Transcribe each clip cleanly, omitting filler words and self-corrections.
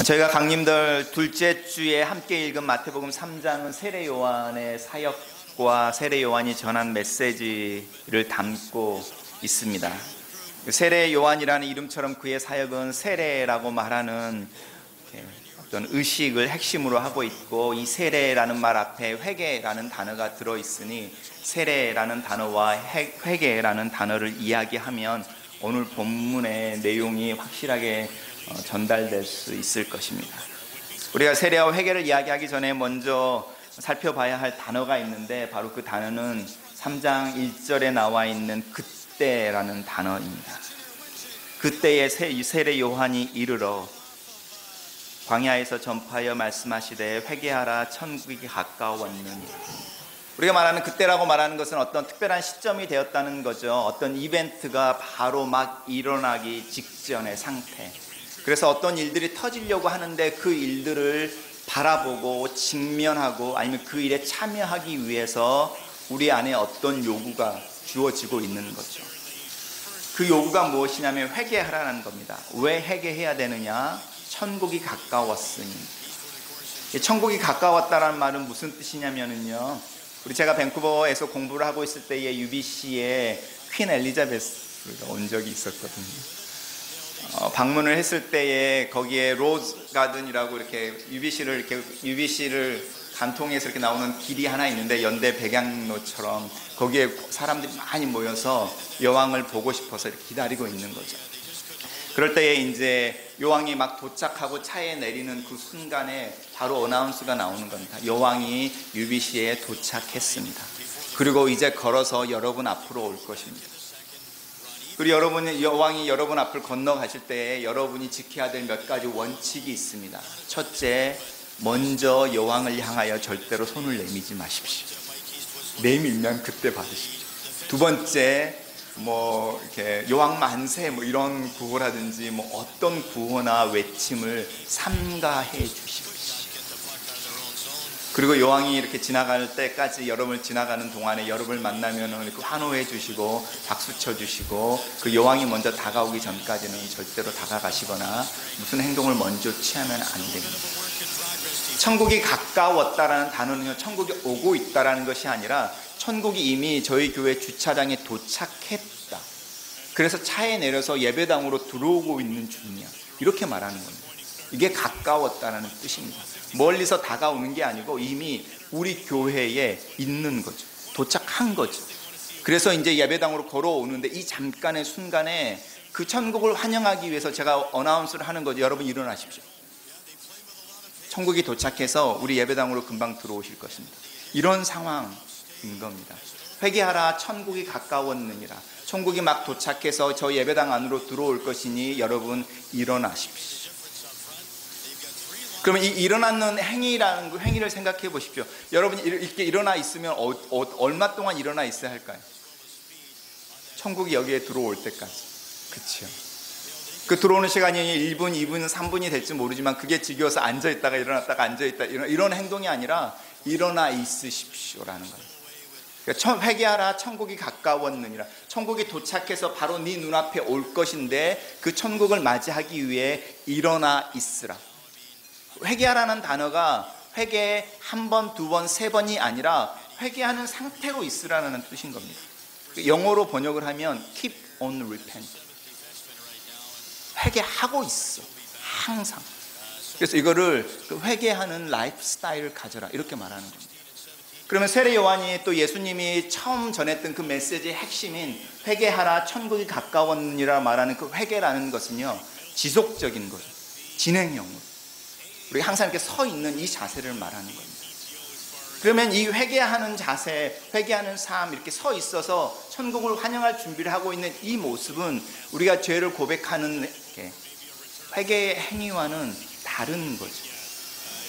저희가 강림들 둘째 주에 함께 읽은 마태복음 3장은 세례 요한의 사역과 세례 요한이 전한 메시지를 담고 있습니다. 세례 요한이라는 이름처럼 그의 사역은 세례라고 말하는 어떤 의식을 핵심으로 하고 있고, 이 세례라는 말 앞에 회개라는 단어가 들어있으니 세례라는 단어와 회개라는 단어를 이야기하면 오늘 본문의 내용이 확실하게 전달될 수 있을 것입니다. 우리가 세례와 회개를 이야기하기 전에 먼저 살펴봐야 할 단어가 있는데, 바로 그 단어는 3장 1절에 나와 있는 그때라는 단어입니다. 그때에 세례 요한이 이르러 광야에서 전파하여 말씀하시되 회개하라 천국이 가까웠느니라. 우리가 말하는 그때라고 말하는 것은 어떤 특별한 시점이 되었다는 거죠. 어떤 이벤트가 바로 막 일어나기 직전의 상태. 그래서 어떤 일들이 터지려고 하는데 그 일들을 바라보고 직면하고 아니면 그 일에 참여하기 위해서 우리 안에 어떤 요구가 주어지고 있는 거죠. 그 요구가 무엇이냐면 회개하라는 겁니다. 왜 회개해야 되느냐? 천국이 가까웠으니. 천국이 가까웠다라는 말은 무슨 뜻이냐면요, 제가 밴쿠버에서 공부를 하고 있을 때에 UBC에 퀸 엘리자베스가 온 적이 있었거든요. 방문을 했을 때에 거기에 로즈 가든이라고 이렇게 UBC를 간통해서 이렇게 나오는 길이 하나 있는데, 연대 백양로처럼 거기에 사람들이 많이 모여서 여왕을 보고 싶어서 이렇게 기다리고 있는 거죠. 그럴 때에 이제 여왕이 막 도착하고 차에 내리는 그 순간에 바로 어나운스가 나오는 겁니다. 여왕이 UBC에 도착했습니다. 그리고 이제 걸어서 여러분 앞으로 올 것입니다. 그리고 여왕이 여러분 앞을 건너가실 때에 여러분이 지켜야 될 몇 가지 원칙이 있습니다. 첫째, 먼저 여왕을 향하여 절대로 손을 내밀지 마십시오. 내밀면 그때 받으십시오. 두 번째, 이렇게 여왕 만세 이런 구호라든지 어떤 구호나 외침을 삼가해 주십시오. 그리고 여왕이 이렇게 지나갈 때까지, 여러분을 지나가는 동안에 여러분을 만나면 이렇게 환호해 주시고 박수 쳐 주시고, 그 여왕이 먼저 다가오기 전까지는 절대로 다가가시거나 무슨 행동을 먼저 취하면 안 됩니다. 천국이 가까웠다라는 단어는요, 천국이 오고 있다라는 것이 아니라 천국이 이미 저희 교회 주차장에 도착했다. 그래서 차에 내려서 예배당으로 들어오고 있는 중이야. 이렇게 말하는 겁니다. 이게 가까웠다는 뜻입니다. 멀리서 다가오는 게 아니고 이미 우리 교회에 있는 거죠. 도착한 거죠. 그래서 이제 예배당으로 걸어오는데 이 잠깐의 순간에 그 천국을 환영하기 위해서 제가 어나운스를 하는 거죠. 여러분 일어나십시오. 천국이 도착해서 우리 예배당으로 금방 들어오실 것입니다. 이런 상황인 겁니다. 회개하라 천국이 가까웠느니라. 천국이 막 도착해서 저 예배당 안으로 들어올 것이니 여러분 일어나십시오. 그러면 이 일어나는 행위라는 그 행위를 생각해 보십시오. 여러분이 이렇게 일어나 있으면 얼마 동안 일어나 있어야 할까요? 천국이 여기에 들어올 때까지. 그렇죠. 그 들어오는 시간이 1분, 2분, 3분이 될지 모르지만 그게 지겨워서 앉아있다가 일어났다가 앉아있다 이런 행동이 아니라 일어나 있으십시오라는 거예요. 그러니까 회개하라 천국이 가까웠느니라. 천국이 도착해서 바로 네 눈앞에 올 것인데 그 천국을 맞이하기 위해 일어나 있으라. 회개하라는 단어가 회개 한 번, 두 번, 세 번이 아니라 회개하는 상태로 있으라는 뜻인 겁니다. 영어로 번역을 하면 keep on repent. 회개하고 있어, 항상. 그래서 이거를 회개하는 라이프 스타일을 가져라, 이렇게 말하는 겁니다. 그러면 세례 요한이 또 예수님이 처음 전했던 그 메시지의 핵심인 회개하라 천국이 가까웠느니라 말하는 그 회개라는 것은요, 지속적인 거죠. 진행형으로. 우리가 항상 이렇게 서 있는 이 자세를 말하는 겁니다. 그러면 이 회개하는 자세, 회개하는 삶, 이렇게 서 있어서 천국을 환영할 준비를 하고 있는 이 모습은 우리가 죄를 고백하는 회개의 행위와는 다른 거죠.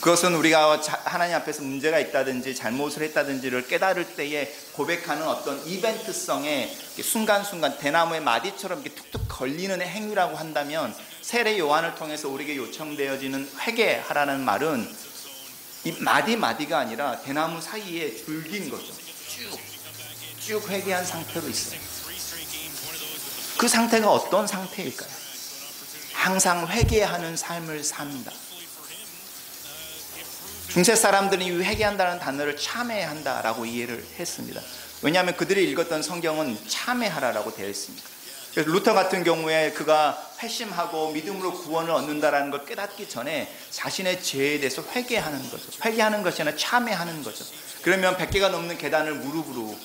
그것은 우리가 하나님 앞에서 문제가 있다든지 잘못을 했다든지를 깨달을 때에 고백하는 어떤 이벤트성의 순간순간 대나무의 마디처럼 이렇게 툭툭 걸리는 행위라고 한다면, 세례 요한을 통해서 우리에게 요청되어지는 회개하라는 말은 이 마디마디가 아니라 대나무 사이에 줄긴 거죠. 쭉 회개한 상태로 있어요. 그 상태가 어떤 상태일까요? 항상 회개하는 삶을 산다. 중세 사람들은 이 회개한다는 단어를 참회한다라고 이해를 했습니다. 왜냐하면 그들이 읽었던 성경은 참회하라라고 되어 있습니다. 그래서 루터 같은 경우에 그가 회심하고 믿음으로 구원을 얻는다라는 걸 깨닫기 전에 자신의 죄에 대해서 회개하는 거죠. 회개하는 것이 아니라 참회하는 거죠. 그러면 100개가 넘는 계단을 무릎으로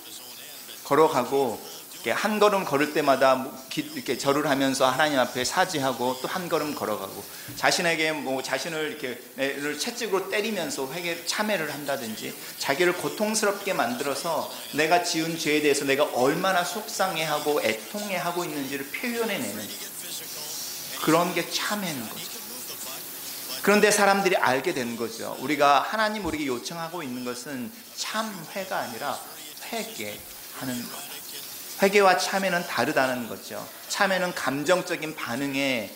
걸어가고 한 걸음 걸을 때마다 이렇게 절을 하면서 하나님 앞에 사죄하고 또 한 걸음 걸어가고 자신에게 자신을 이렇게 채찍으로 때리면서 참회를 한다든지 자기를 고통스럽게 만들어서 내가 지은 죄에 대해서 내가 얼마나 속상해하고 애통해하고 있는지를 표현해내는 그런 게 참회인 거죠. 그런데 사람들이 알게 된 거죠. 하나님 우리에게 요청하고 있는 것은 참회가 아니라 회개하는 것. 회개와 참회는 다르다는 거죠. 참회는 감정적인 반응에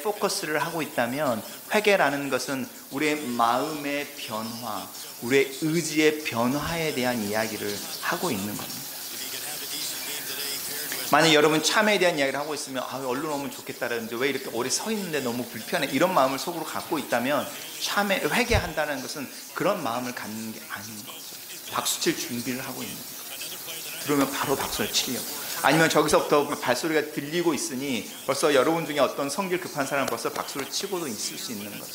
포커스를 하고 있다면 회개라는 것은 우리의 마음의 변화, 우리의 의지의 변화에 대한 이야기를 하고 있는 겁니다. 만약 여러분 참회에 대한 이야기를 하고 있으면 얼른 오면 좋겠다라든지 왜 이렇게 오래 서 있는데 너무 불편해 이런 마음을 속으로 갖고 있다면 회개한다는 것은 그런 마음을 갖는 게 아닌 거죠. 박수칠 준비를 하고 있는 거죠. 그러면 바로 박수를 치려고. 아니면 저기서부터 발소리가 들리고 있으니 벌써 여러분 중에 어떤 성질 급한 사람은 벌써 박수를 치고도 있을 수 있는 거죠.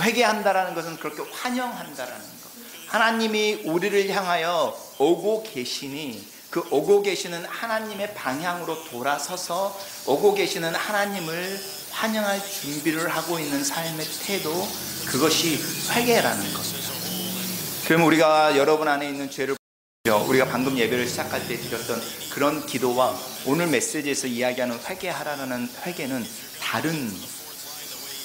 회개한다라는 것은 그렇게 환영한다라는 것. 하나님이 우리를 향하여 오고 계시니 그 오고 계시는 하나님의 방향으로 돌아서서 오고 계시는 하나님을 환영할 준비를 하고 있는 삶의 태도, 그것이 회개라는 겁니다. 그럼 우리가 여러분 안에 있는 죄를 우리가 방금 예배를 시작할 때 드렸던 그런 기도와 오늘 메시지에서 이야기하는 회개하라는 회개는 다른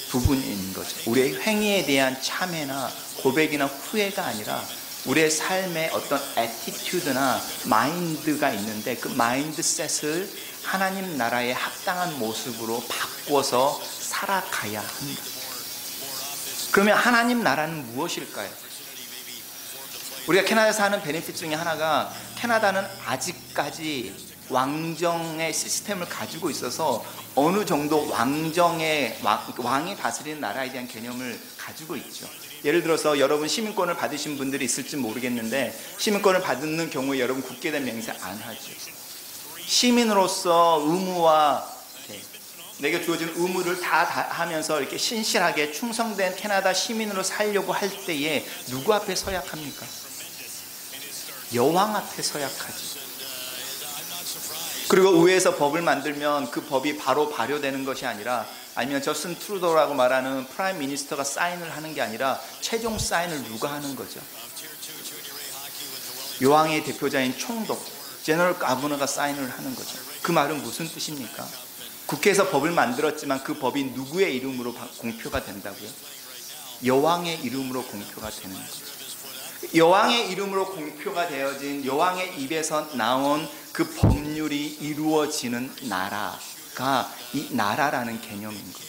부분인 거죠. 우리의 행위에 대한 참회나 고백이나 후회가 아니라 우리의 삶에 어떤 애티튜드나 마인드가 있는데 그 마인드셋을 하나님 나라에 합당한 모습으로 바꿔서 살아가야 한다. 그러면 하나님 나라는 무엇일까요? 우리가 캐나다에서 하는 베네핏 중에 하나가 캐나다는 아직까지 왕정의 시스템을 가지고 있어서 어느 정도 왕이 다스리는 나라에 대한 개념을 가지고 있죠. 예를 들어서 여러분 시민권을 받으신 분들이 있을지 모르겠는데 시민권을 받는 경우에 여러분 국기에 대한 맹세 안 하죠. 시민으로서 의무와 내게 주어진 의무를 다 하면서 이렇게 신실하게 충성된 캐나다 시민으로 살려고 할 때에 누구 앞에 서약합니까? 여왕 앞에 서약하지. 그리고 의회에서 법을 만들면 그 법이 바로 발효되는 것이 아니라 아니면 저스틴 트루도라고 말하는 프라임 미니스터가 사인을 하는 게 아니라 최종 사인을 누가 하는 거죠? 여왕의 대표자인 총독, 제너럴 가버너가 사인을 하는 거죠. 그 말은 무슨 뜻입니까? 국회에서 법을 만들었지만 그 법이 누구의 이름으로 공표가 된다고요? 여왕의 이름으로 공표가 되는 거죠. 여왕의 이름으로 공표가 되어진 여왕의 입에서 나온 그 법률이 이루어지는 나라가 이 나라라는 개념인 거죠.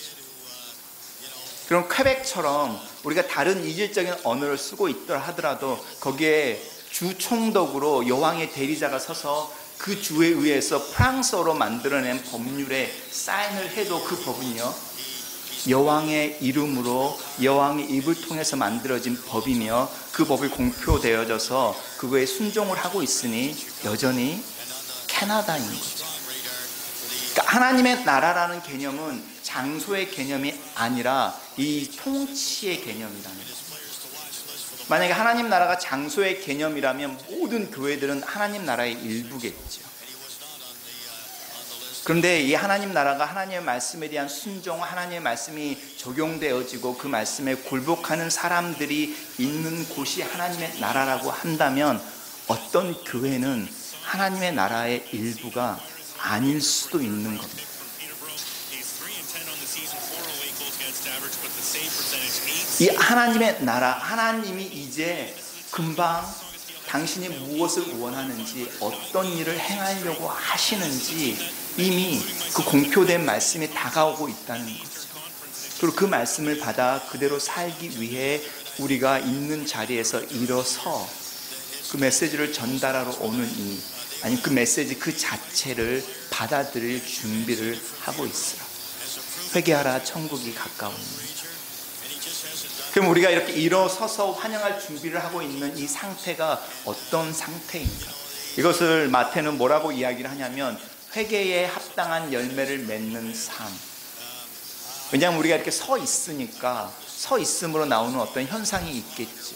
그럼 퀘벡처럼 우리가 다른 이질적인 언어를 쓰고 있더라 하더라도 거기에 주 총독으로 여왕의 대리자가 서서 그 주에 의해서 프랑스어로 만들어낸 법률에 사인을 해도 그 법은요 여왕의 이름으로 여왕의 입을 통해서 만들어진 법이며 그 법이 공표되어져서 그거에 순종을 하고 있으니 여전히 캐나다인 거죠. 그러니까 하나님의 나라라는 개념은 장소의 개념이 아니라 이 통치의 개념이라는 거죠. 만약에 하나님 나라가 장소의 개념이라면 모든 교회들은 하나님 나라의 일부겠죠. 그런데 이 하나님 나라가 하나님의 말씀에 대한 순종, 하나님의 말씀이 적용되어지고 그 말씀에 굴복하는 사람들이 있는 곳이 하나님의 나라라고 한다면 어떤 교회는 하나님의 나라의 일부가 아닐 수도 있는 겁니다. 이 하나님의 나라, 하나님이 이제 금방 당신이 무엇을 원하는지 어떤 일을 행하려고 하시는지 이미 그 공표된 말씀이 다가오고 있다는 거죠. 그리고 그 말씀을 받아 그대로 살기 위해 우리가 있는 자리에서 일어서 그 메시지를 전달하러 오는 아니면 그 메시지 그 자체를 받아들일 준비를 하고 있으라. 회개하라, 천국이 가까우니. 그럼 우리가 이렇게 일어서서 환영할 준비를 하고 있는 이 상태가 어떤 상태인가? 이것을 마태는 뭐라고 이야기를 하냐면 회개에 합당한 열매를 맺는 삶. 왜냐하면 우리가 이렇게 서 있으니까 서 있음으로 나오는 어떤 현상이 있겠지.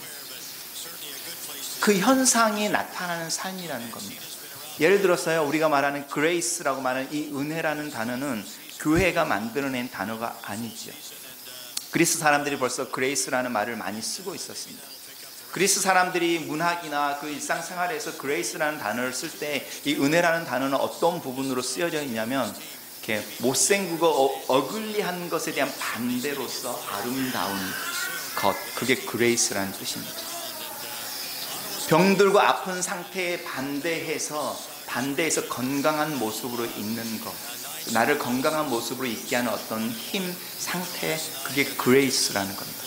그 현상이 나타나는 삶이라는 겁니다. 예를 들어서요, 우리가 말하는 그레이스라고 말하는 이 은혜라는 단어는 교회가 만들어낸 단어가 아니죠. 그리스 사람들이 벌써 그레이스라는 말을 많이 쓰고 있었습니다. 그리스 사람들이 문학이나 그 일상생활에서 그레이스라는 단어를 쓸 때 이 은혜라는 단어는 어떤 부분으로 쓰여져 있냐면 이렇게 못생기고 어글리한 것에 대한 반대로서 아름다운 것, 그게 그레이스라는 뜻입니다. 병들고 아픈 상태에 반대해서 건강한 모습으로 있는 것, 나를 건강한 모습으로 있게 하는 어떤 힘, 상태, 그게 그레이스라는 겁니다.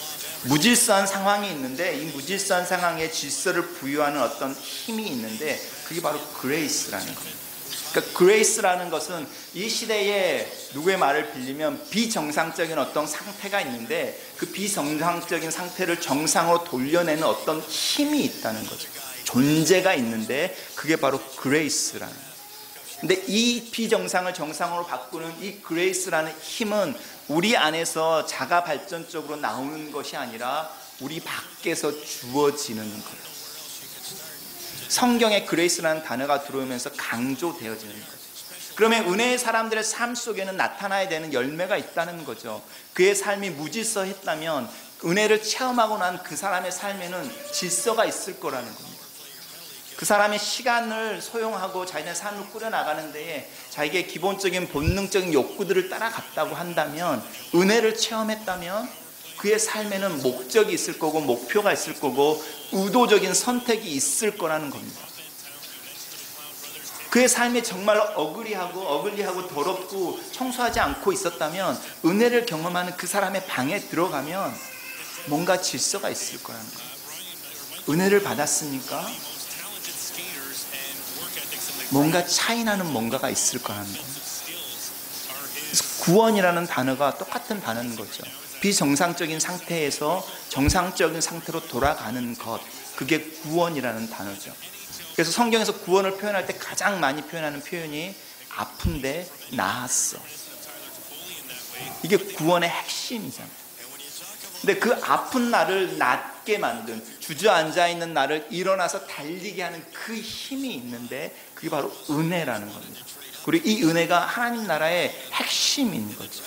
무질서한 상황이 있는데 이 무질서한 상황에 질서를 부여하는 어떤 힘이 있는데 그게 바로 그레이스라는 겁니다. 그러니까 그레이스라는 것은 이 시대에 누구의 말을 빌리면 비정상적인 어떤 상태가 있는데 그 비정상적인 상태를 정상으로 돌려내는 어떤 힘이 있다는 거죠. 존재가 있는데 그게 바로 그레이스라는 거예요. 근데 이 비정상을 정상으로 바꾸는 이 그레이스라는 힘은 우리 안에서 자가 발전적으로 나오는 것이 아니라 우리 밖에서 주어지는 거예요. 성경에 그레이스라는 단어가 들어오면서 강조되어지는 거죠. 그러면 은혜의 사람들의 삶 속에는 나타나야 되는 열매가 있다는 거죠. 그의 삶이 무질서했다면 은혜를 체험하고 난 그 사람의 삶에는 질서가 있을 거라는 겁니다. 그 사람의 시간을 소용하고 자기의 삶을 꾸려나가는 데에 자기의 기본적인 본능적인 욕구들을 따라갔다고 한다면, 은혜를 체험했다면 그의 삶에는 목적이 있을 거고 목표가 있을 거고 의도적인 선택이 있을 거라는 겁니다. 그의 삶이 정말 어글리하고 더럽고 청소하지 않고 있었다면 은혜를 경험하는 그 사람의 방에 들어가면 뭔가 질서가 있을 거라는 거예요. 은혜를 받았으니까 뭔가 차이나는 뭔가가 있을 거라는 겁니다. 그래서 구원이라는 단어가 똑같은 단어인 거죠. 비정상적인 상태에서 정상적인 상태로 돌아가는 것, 그게 구원이라는 단어죠. 그래서 성경에서 구원을 표현할 때 가장 많이 표현하는 표현이 아픈데 나았어. 이게 구원의 핵심이잖아요. 근데 그 아픈 나를 낫게 만든, 주저앉아 있는 나를 일어나서 달리게 하는 그 힘이 있는데 그게 바로 은혜라는 겁니다. 그리고 이 은혜가 하나님 나라의 핵심인 거죠.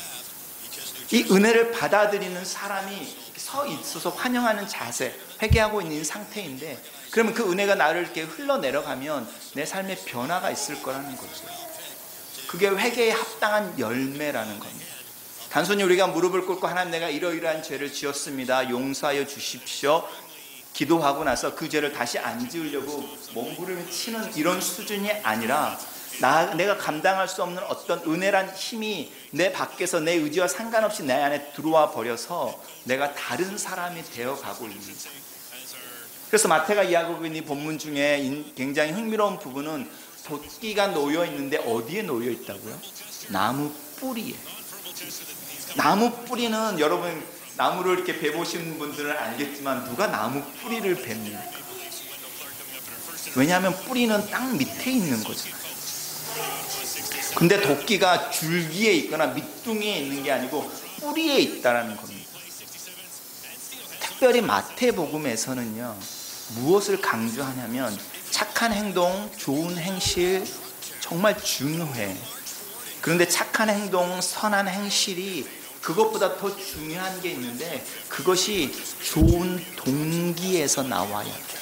이 은혜를 받아들이는 사람이 서 있어서 환영하는 자세, 회개하고 있는 상태인데, 그러면 그 은혜가 나를 이렇게 흘러내려가면 내 삶에 변화가 있을 거라는 거죠. 그게 회개에 합당한 열매라는 겁니다. 단순히 우리가 무릎을 꿇고 하나님, 내가 이러이러한 죄를 지었습니다, 용서하여 주십시오, 기도하고 나서 그 죄를 다시 안 지으려고 몸부림을 치는 이런 수준이 아니라, 내가 감당할 수 없는 어떤 은혜란 힘이 내 밖에서 내 의지와 상관없이 내 안에 들어와 버려서 내가 다른 사람이 되어가고 있는 거예요. 그래서 마태가 이야기하고 있는 이 본문 중에 굉장히 흥미로운 부분은 도끼가 놓여 있는데 어디에 놓여 있다고요? 나무 뿌리에. 나무 뿌리는, 여러분 나무를 이렇게 베보신 분들은 알겠지만 누가 나무 뿌리를 베입니까? 왜냐하면 뿌리는 땅 밑에 있는 거잖아요. 근데 도끼가 줄기에 있거나 밑둥이에 있는 게 아니고 뿌리에 있다는 겁니다. 특별히 마태복음에서는요, 무엇을 강조하냐면 착한 행동, 좋은 행실 정말 중요해. 그런데 착한 행동, 선한 행실이 그것보다 더 중요한 게 있는데 그것이 좋은 동기에서 나와야 돼.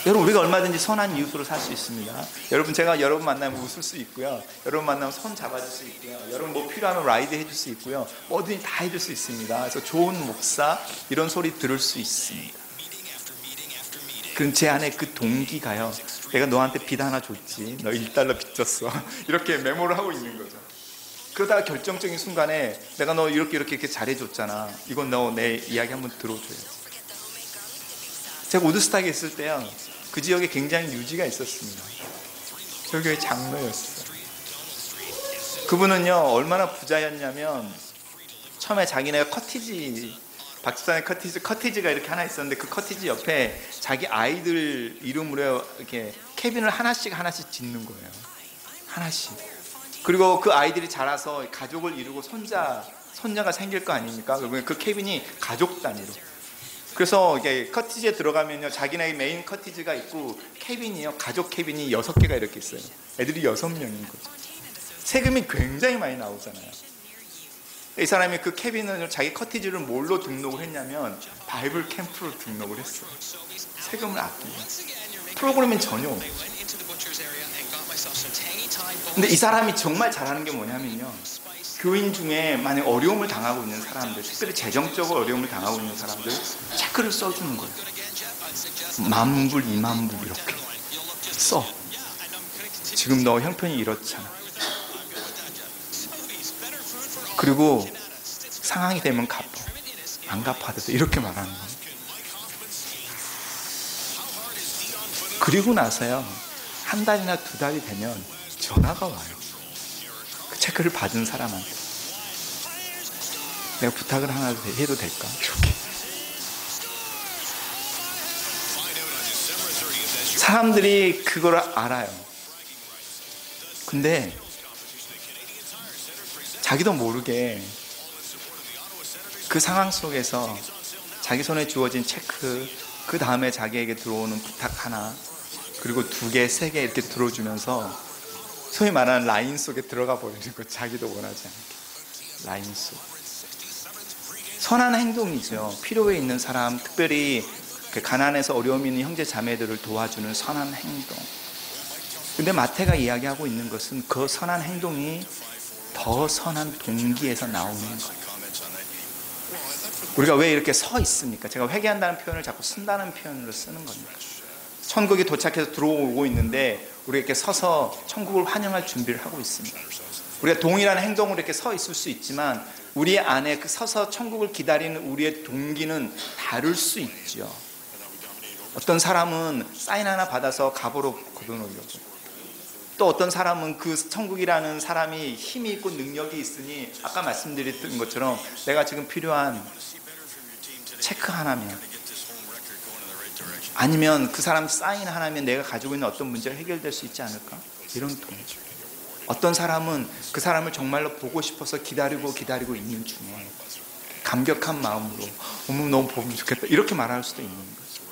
여러분, 우리가 얼마든지 선한 이웃으로 살 수 있습니다. 여러분, 제가 여러분 만나면 웃을 수 있고요, 여러분 만나면 손 잡아줄 수 있고요, 여러분 뭐 필요하면 라이드 해줄 수 있고요, 뭐든지 다 해줄 수 있습니다. 그래서 좋은 목사 이런 소리 들을 수 있습니다. 그럼 제 안에 그 동기가요, 내가 너한테 빚 하나 줬지, 너 $1 빚졌어, 이렇게 메모를 하고 있는 거죠. 그러다가 결정적인 순간에 내가 너 이렇게 잘해줬잖아, 이건 너 내 이야기 한번 들어줘야지. 제가 우드스탁에 있을 때요, 그 지역에 굉장히 유지가 있었습니다. 저 교회 장로였어요. 그분은요 얼마나 부자였냐면 처음에 자기네가 커티지, 박수산의 커티지가 이렇게 하나 있었는데 그 커티지 옆에 자기 아이들 이름으로 이렇게 캐빈을 하나씩 짓는 거예요. 하나씩. 그리고 그 아이들이 자라서 가족을 이루고 손자가 생길 거 아닙니까? 그 캐빈이 가족 단위로. 그래서 이게 커티지에 들어가면요, 자기네 메인 커티지가 있고 캐빈이요, 가족 캐빈이 6개가 이렇게 있어요. 애들이 6명인 거죠. 세금이 굉장히 많이 나오잖아요. 이 사람이 그 캐빈을 자기 커티지를 뭘로 등록을 했냐면 바이블 캠프로 등록을 했어요. 세금을 아끼고. 프로그램은 전혀 없어요. 근데 이 사람이 정말 잘하는 게 뭐냐면요, 교인 중에 만약 어려움을 당하고 있는 사람들, 특별히 재정적으로 어려움을 당하고 있는 사람들 체크를 써주는 거예요. 10,000불, 20,000불 이렇게 써. 지금 너 형편이 이렇잖아. 그리고 상황이 되면 갚아. 안 갚아도 돼. 이렇게 말하는 거예요. 그리고 나서요, 1달이나 2달이 되면 전화가 와요. 그 체크를 받은 사람한테. 내가 부탁을 하나 해도 될까? 이렇게. 사람들이 그걸 알아요. 근데 자기도 모르게 그 상황 속에서 자기 손에 주어진 체크, 그 다음에 자기에게 들어오는 부탁 하나, 그리고 2개, 3개 이렇게 들어주면서 소위 말하는 라인 속에 들어가 버리는 거, 자기도 원하지 않게. 라인 속. 선한 행동이죠. 필요에 있는 사람, 특별히 가난해서 어려움 있는 형제 자매들을 도와주는 선한 행동. 근데 마태가 이야기하고 있는 것은 그 선한 행동이 더 선한 동기에서 나오는 거예요. 우리가 왜 이렇게 서 있습니까? 제가 회개한다는 표현을 자꾸 쓴다는 표현으로 쓰는 겁니다. 천국이 도착해서 들어오고 있는데 우리가 이렇게 서서 천국을 환영할 준비를 하고 있습니다. 우리가 동일한 행동으로 이렇게 서 있을 수 있지만 우리 안에 그 서서 천국을 기다리는 우리의 동기는 다를 수 있죠. 어떤 사람은 사인 하나 받아서 갑으로 걷어놓으려고, 또 어떤 사람은 그 천국이라는 사람이 힘이 있고 능력이 있으니 아까 말씀드렸던 것처럼 내가 지금 필요한 체크 하나면, 아니면 그 사람 사인 하나면 내가 가지고 있는 어떤 문제가 해결될 수 있지 않을까? 이런 동기. 어떤 사람은 그 사람을 정말로 보고 싶어서 기다리고 있는 중에 감격한 마음으로 어머 너무 보면 좋겠다 이렇게 말할 수도 있는 거죠.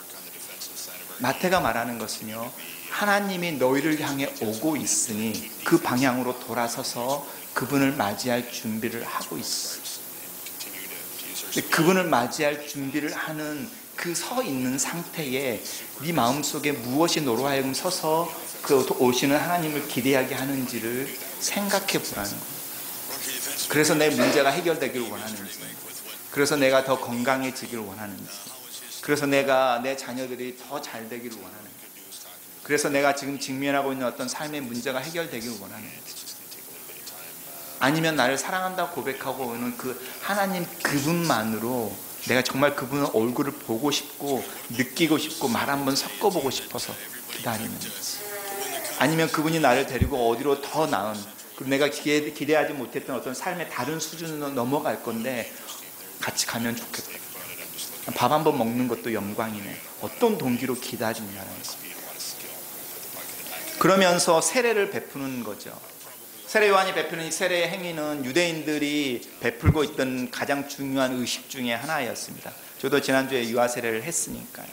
마태가 말하는 것은요, 하나님이 너희를 향해 오고 있으니 그 방향으로 돌아서서 그분을 맞이할 준비를 하고 있어. 그분을 맞이할 준비를 하는 그 서 있는 상태에 네 마음속에 무엇이 너로 하여금 서서 그 오시는 하나님을 기대하게 하는지를 생각해 보라는 거예요. 그래서 내 문제가 해결되기를 원하는지, 그래서 내가 더 건강해지기를 원하는지, 그래서 내가 내 자녀들이 더 잘 되기를 원하는지, 그래서 내가 지금 직면하고 있는 어떤 삶의 문제가 해결되기를 원하는지, 아니면 나를 사랑한다고 고백하고 오는 그 하나님 그분만으로 내가 정말 그분의 얼굴을 보고 싶고 느끼고 싶고 말 한번 섞어보고 싶어서 기다리는지, 아니면 그분이 나를 데리고 어디로 더 나은, 내가 기대하지 못했던 어떤 삶의 다른 수준으로 넘어갈 건데 같이 가면 좋겠다. 밥 한번 먹는 것도 영광이네. 어떤 동기로 기다리느냐는 겁니다. 그러면서 세례를 베푸는 거죠. 세례 요한이 베푸는 이 세례의 행위는 유대인들이 베풀고 있던 가장 중요한 의식 중에 하나였습니다. 저도 지난주에 유아 세례를 했으니까요.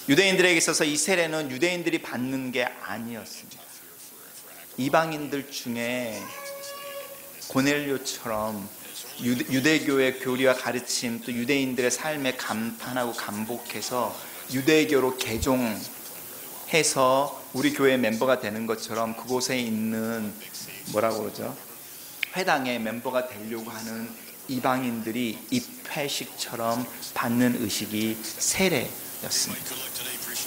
유대인들에게 있어서 이 세례는 유대인들이 받는 게 아니었습니다. 이방인들 중에 고넬료처럼 유대교의 교리와 가르침, 또 유대인들의 삶에 감탄하고 감복해서 유대교로 개종해서 우리 교회 멤버가 되는 것처럼 그곳에 있는 뭐라고 그러죠? 회당의 멤버가 되려고 하는 이방인들이 입회식처럼 받는 의식이 세례였습니다.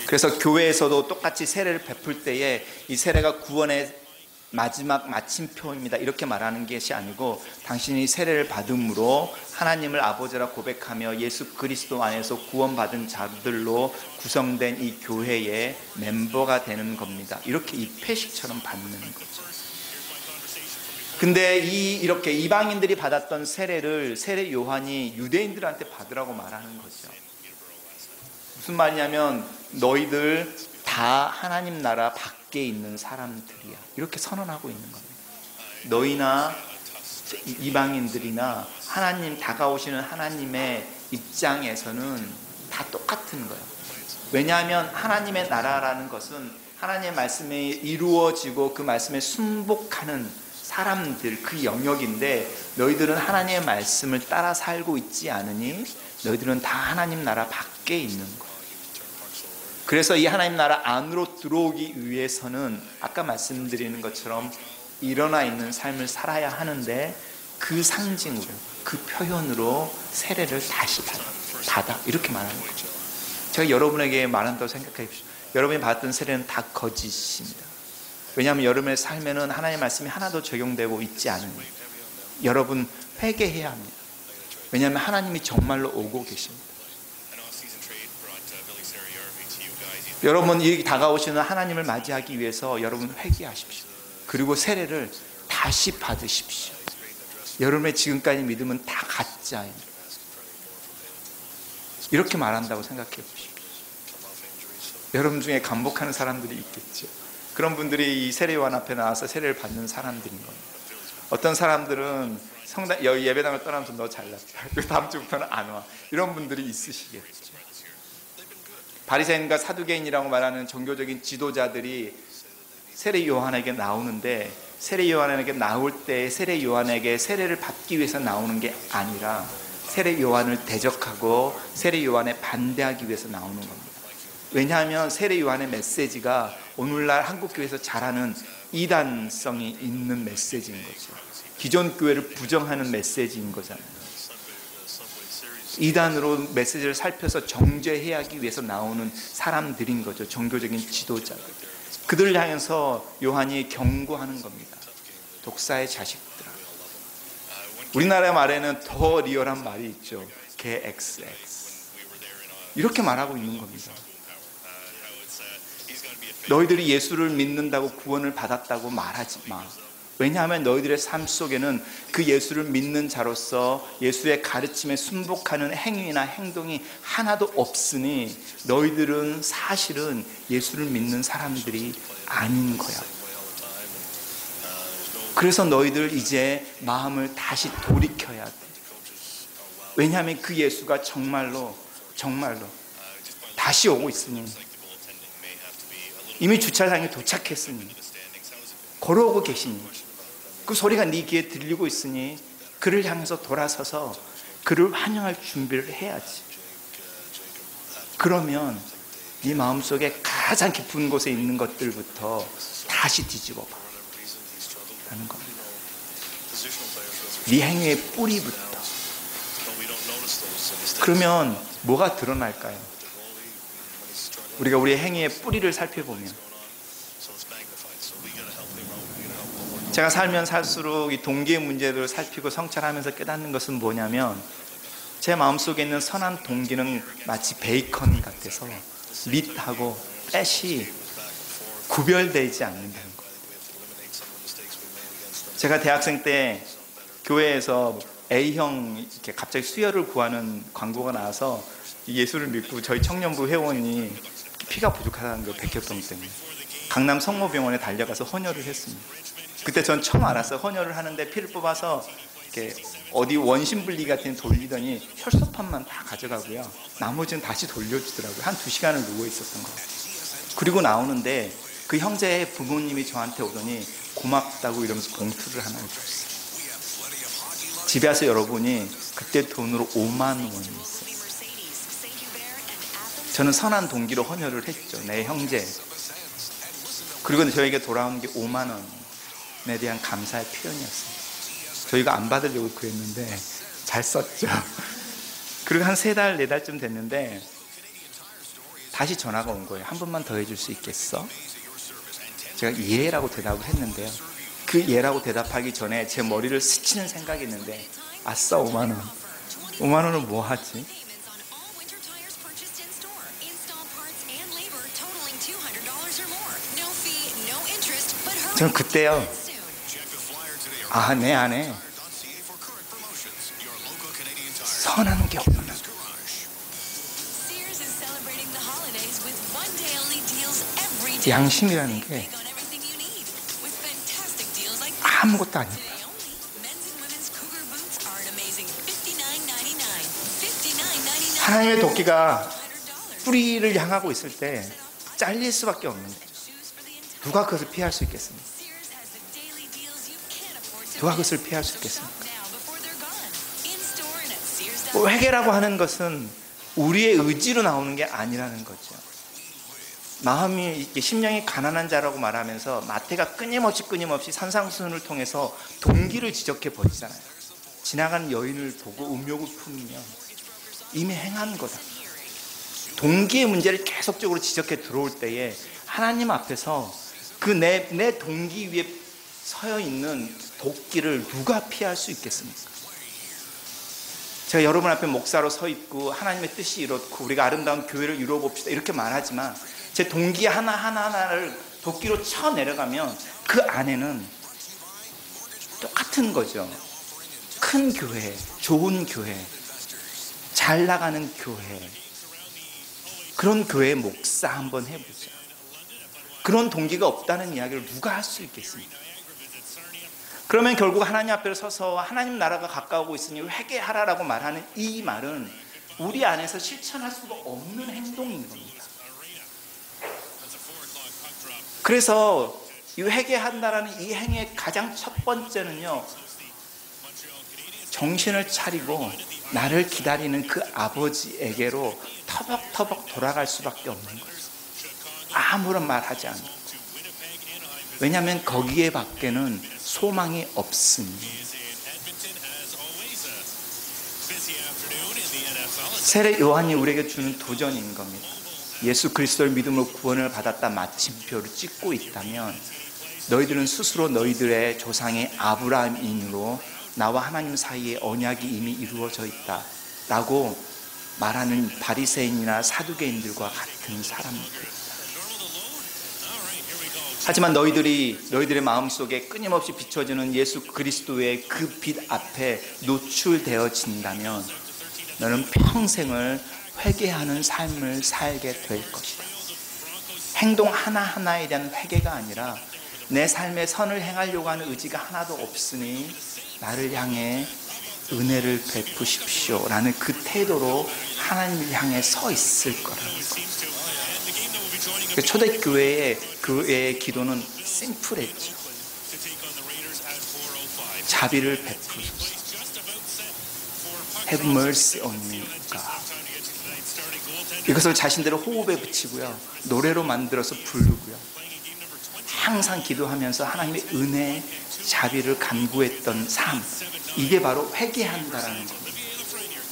그래서 교회에서도 똑같이 세례를 베풀 때에 이 세례가 구원의 마지막 마침표입니다 이렇게 말하는 것이 아니고, 당신이 세례를 받음으로 하나님을 아버지라 고백하며 예수 그리스도 안에서 구원받은 자들로 구성된 이 교회의 멤버가 되는 겁니다. 이렇게 입회식처럼 받는 거죠. 근데 이렇게 이방인들이 받았던 세례를 세례 요한이 유대인들한테 받으라고 말하는 거죠. 무슨 말이냐면 너희들 다 하나님 나라 밖에 있는 사람들이야, 이렇게 선언하고 있는 겁니다. 너희나 이방인들이나 하나님, 다가오시는 하나님의 입장에서는 다 똑같은 거예요. 왜냐하면 하나님의 나라라는 것은 하나님의 말씀이 이루어지고 그 말씀에 순복하는 사람들, 그 영역인데, 너희들은 하나님의 말씀을 따라 살고 있지 않으니 너희들은 다 하나님 나라 밖에 있는 거예요. 그래서 이 하나님 나라 안으로 들어오기 위해서는 아까 말씀드리는 것처럼 일어나 있는 삶을 살아야 하는데, 그 상징으로, 그 표현으로 세례를 다시 받아, 이렇게 말하는 거죠. 제가 여러분에게 말한다고 생각해 보십시오. 여러분이 받았던 세례는 다 거짓입니다. 왜냐하면 여러분의 삶에는 하나님의 말씀이 하나도 적용되고 있지 않으니 여러분 회개해야 합니다. 왜냐하면 하나님이 정말로 오고 계십니다. 여러분, 이 다가오시는 하나님을 맞이하기 위해서 여러분 회개하십시오. 그리고 세례를 다시 받으십시오. 여러분의 지금까지 믿음은 다 가짜입니다. 이렇게 말한다고 생각해 보십시오. 여러분 중에 간복하는 사람들이 있겠죠. 그런 분들이 이 세례 요한 앞에 나와서 세례를 받는 사람들인 겁니다. 어떤 사람들은 성당, 여기 예배당을 떠나면서 너 잘났다, 그 다음 주부터는 안 와, 이런 분들이 있으시겠죠. 바리새인과 사두개인이라고 말하는 종교적인 지도자들이 세례 요한에게 나오는데, 세례 요한에게 나올 때 세례 요한에게 세례를 받기 위해서 나오는 게 아니라 세례 요한을 대적하고 세례 요한에 반대하기 위해서 나오는 겁니다. 왜냐하면 세례 요한의 메시지가 오늘날 한국교회에서 잘하는 이단성이 있는 메시지인 거죠. 기존 교회를 부정하는 메시지인 거잖아요. 이단으로 메시지를 살펴서 정죄해야 하기 위해서 나오는 사람들인 거죠. 종교적인 지도자들. 그들을 향해서 요한이 경고하는 겁니다. 독사의 자식들아. 우리나라 말에는 더 리얼한 말이 있죠. 개 XX. 이렇게 말하고 있는 겁니다. 너희들이 예수를 믿는다고 구원을 받았다고 말하지 마. 왜냐하면 너희들의 삶 속에는 그 예수를 믿는 자로서 예수의 가르침에 순복하는 행위나 행동이 하나도 없으니 너희들은 사실은 예수를 믿는 사람들이 아닌 거야. 그래서 너희들 이제 마음을 다시 돌이켜야 돼. 왜냐하면 그 예수가 정말로 다시 오고 있으니, 이미 주차장에 도착했으니, 걸어오고 계시니, 그 소리가 네 귀에 들리고 있으니 그를 향해서 돌아서서 그를 환영할 준비를 해야지. 그러면 네 마음속에 가장 깊은 곳에 있는 것들부터 다시 뒤집어 봐 라는 겁니다. 네 행위의 뿌리부터. 그러면 뭐가 드러날까요? 우리가 우리의 행위의 뿌리를 살펴보면, 제가 살면 살수록 이 동기의 문제들을 살피고 성찰하면서 깨닫는 것은 뭐냐면, 제 마음속에 있는 선한 동기는 마치 베이컨 같아서 밑하고 팻이 구별되지 않는다는 거예요. 제가 대학생 때 교회에서 A형 이렇게 갑자기 수혈을 구하는 광고가 나와서 예수를 믿고 저희 청년부 회원이 피가 부족하다는 거, 백혈병 때문에 강남 성모병원에 달려가서 헌혈을 했습니다. 그때 전 처음 알았어요. 헌혈을 하는데 피를 뽑아서 이렇게 어디 원심분리 같은 데 돌리더니 혈소판만 다 가져가고요, 나머지는 다시 돌려주더라고요. 한 2시간을 누워 있었던 거예요. 그리고 나오는데 그 형제의 부모님이 저한테 오더니 고맙다고 이러면서 봉투를 하나 줬어요. 집에 와서 열어보니 그때 돈으로 5만 원이 있어요. 저는 선한 동기로 헌혈을 했죠. 내 형제. 그리고 저에게 돌아온 게 5만 원에 대한 감사의 표현이었어요. 저희가 안 받으려고 그랬는데 잘 썼죠. 그리고 한 3달, 4달쯤 됐는데 다시 전화가 온 거예요. 한 번만 더 해줄 수 있겠어? 제가 예라고 대답을 했는데요, 그 예라고 대답하기 전에 제 머리를 스치는 생각이 있는데, 아싸 5만 원. 5만 원은 뭐 하지? 저는 그때요, 내 안에 선한 게 없구나. 양심이라는 게 아무것도 아니에요. 하나님의 도끼가 뿌리를 향하고 있을 때 잘릴 수밖에 없는 거죠. 누가 그것을 피할 수 있겠습니까? 누가 그것을 피할 수 있겠습니까? 회개라고 하는 것은 우리의 의지로 나오는 게 아니라는 거죠. 마음이 심령이 가난한 자라고 말하면서 마태가 끊임없이 산상수훈을 통해서 동기를 지적해 버리잖아요. 지나가는 여인을 보고 음욕을 품으면 이미 행한 거다. 동기의 문제를 계속적으로 지적해 들어올 때에 하나님 앞에서 그 내 동기 위에 서여 있는 도끼를 누가 피할 수 있겠습니까? 제가 여러분 앞에 목사로 서 있고 하나님의 뜻이 이렇고 우리가 아름다운 교회를 이루어 봅시다 이렇게 말하지만 제 동기 하나하나를 도끼로 쳐 내려가면 그 안에는 똑같은 거죠. 큰 교회, 좋은 교회, 잘 나가는 교회, 그런 교회 목사 한번 해보자. 그런 동기가 없다는 이야기를 누가 할 수 있겠습니까? 그러면 결국 하나님 앞에 서서 하나님 나라가 가까우고 있으니 회개하라라고 말하는 이 말은 우리 안에서 실천할 수가 없는 행동인 겁니다. 그래서 이 회개한다라는 이 행위의 가장 첫 번째는요, 정신을 차리고 나를 기다리는 그 아버지에게로 터벅터벅 돌아갈 수밖에 없는 거예요. 아무런 말 하지 않고. 왜냐하면 거기에 밖에는 소망이 없으니. 세례 요한이 우리에게 주는 도전인 겁니다. 예수 그리스도를 믿음으로 구원을 받았다 마침표를 찍고 있다면 너희들은 스스로 너희들의 조상의 아브라함인으로 나와 하나님 사이에 언약이 이미 이루어져 있다 라고 말하는 바리새인이나 사두개인들과 같은 사람들입니다. 하지만 너희들의 마음속에 끊임없이 비춰지는 예수 그리스도의 그 빛 앞에 노출되어진다면 너는 평생을 회개하는 삶을 살게 될 것이다. 행동 하나하나에 대한 회개가 아니라 내 삶에 선을 행하려고 하는 의지가 하나도 없으니 나를 향해 은혜를 베푸십시오 라는 그 태도로 하나님을 향해 서 있을 거라는 거예요. 초대교회의 교회의 기도는 심플했죠. 자비를 베푸소서. Have mercy on me, God. 이것을 자신들의 호흡에 붙이고요, 노래로 만들어서 부르고요, 항상 기도하면서 하나님의 은혜, 자비를 간구했던 삶, 이게 바로 회개한다라는 겁니다.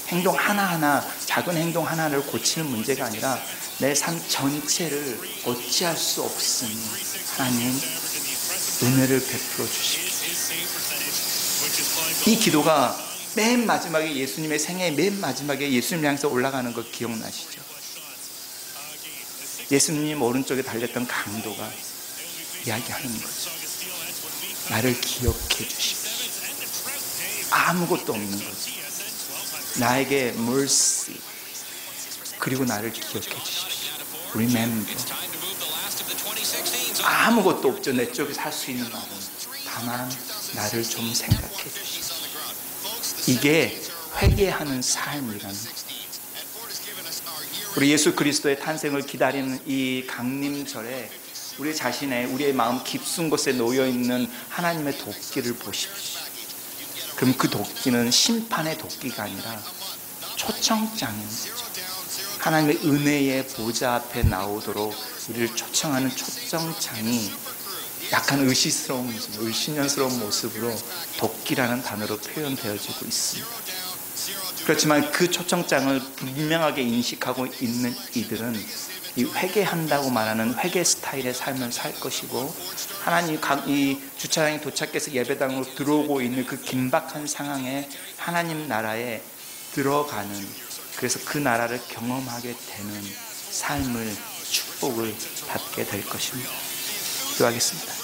행동 하나하나, 작은 행동 하나를 고치는 문제가 아니라 내 삶 전체를 어찌할 수 없으니 하나님 은혜를 베풀어 주십시오. 이 기도가 맨 마지막에 예수님의 생애 맨 마지막에 예수님 향해서 올라가는 거 기억나시죠? 예수님 오른쪽에 달렸던 강도가 이야기하는 거죠. 나를 기억해 주십시오. 아무것도 없는 거죠. 나에게 mercy, 그리고 나를 기억해 주십시오. Remember. 아무것도 없죠. 내 쪽에 살 수 있는 말은. 다만 나를 좀 생각해 주십시오. 이게 회개하는 삶이라는 거예요. 우리 예수 그리스도의 탄생을 기다리는 이 강림절에 우리의 마음 깊은 곳에 놓여있는 하나님의 도끼를 보십시오. 그럼 그 도끼는 심판의 도끼가 아니라 초청장인 거죠. 하나님의 은혜의 보좌 앞에 나오도록 우리를 초청하는 초청장이 약간 의심스러운 모습으로 도끼라는 단어로 표현되어지고 있습니다. 그렇지만 그 초청장을 분명하게 인식하고 있는 이들은 이 회개한다고 말하는 회개 스타일의 삶을 살 것이고, 하나님 이 주차장에 도착해서 예배당으로 들어오고 있는 그 긴박한 상황에 하나님 나라에 들어가는, 그래서 그 나라를 경험하게 되는 삶을, 축복을 받게 될 것입니다. 기도하겠습니다.